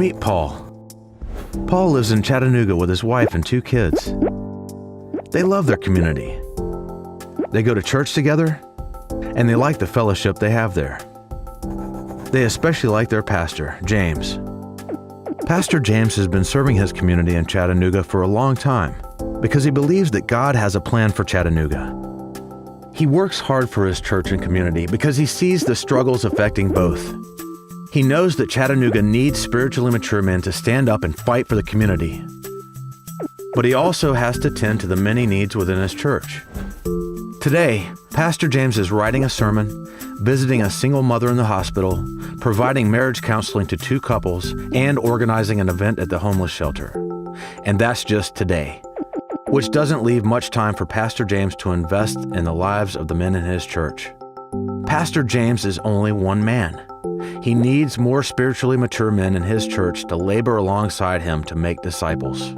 Meet Paul. Paul lives in Chattanooga with his wife and 2 kids. They love their community. They go to church together, and they like the fellowship they have there. They especially like their pastor, James. Pastor James has been serving his community in Chattanooga for a long time because he believes that God has a plan for Chattanooga. He works hard for his church and community because he sees the struggles affecting both. He knows that Chattanooga needs spiritually mature men to stand up and fight for the community. But he also has to tend to the many needs within his church. Today, Pastor James is writing a sermon, visiting a single mother in the hospital, providing marriage counseling to 2 couples, and organizing an event at the homeless shelter. And that's just today, which doesn't leave much time for Pastor James to invest in the lives of the men in his church. Pastor James is only one man. He needs more spiritually mature men in his church to labor alongside him to make disciples.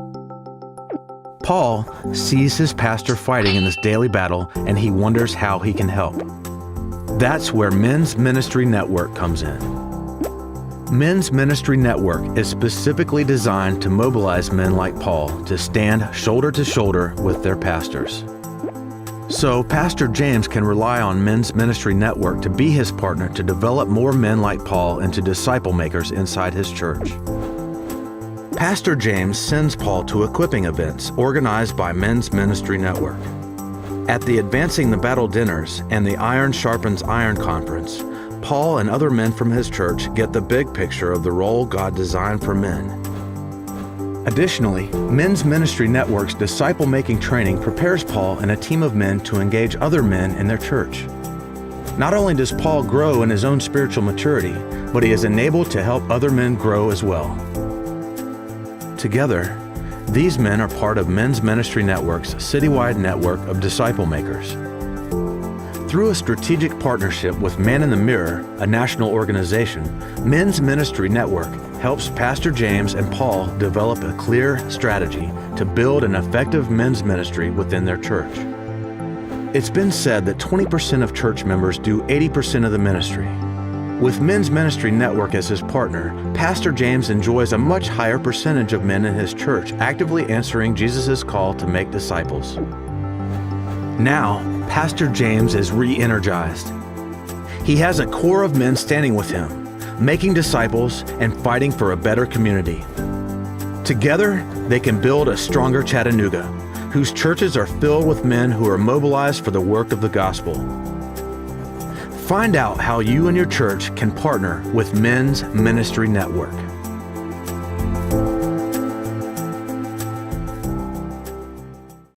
Paul sees his pastor fighting in this daily battle, and he wonders how he can help. That's where Men's Ministry Network comes in. Men's Ministry Network is specifically designed to mobilize men like Paul to stand shoulder to shoulder with their pastors. So Pastor James can rely on Men's Ministry Network to be his partner to develop more men like Paul into disciple makers inside his church. Pastor James sends Paul to equipping events organized by Men's Ministry Network. At the Advancing the Battle dinners and the Iron Sharpens Iron conference, Paul and other men from his church get the big picture of the role God designed for men. Additionally, Men's Ministry Network's disciple-making training prepares Paul and a team of men to engage other men in their church. Not only does Paul grow in his own spiritual maturity, but he is enabled to help other men grow as well. Together, these men are part of Men's Ministry Network's citywide network of disciple makers. Through a strategic partnership with Man in the Mirror, a national organization, Men's Ministry Network helps Pastor James and Paul develop a clear strategy to build an effective men's ministry within their church. It's been said that 20% of church members do 80% of the ministry. With Men's Ministry Network as his partner, Pastor James enjoys a much higher percentage of men in his church actively answering Jesus' call to make disciples. Now, Pastor James is re-energized. He has a core of men standing with him, making disciples and fighting for a better community. Together, they can build a stronger Chattanooga, whose churches are filled with men who are mobilized for the work of the gospel. Find out how you and your church can partner with Men's Ministry Network.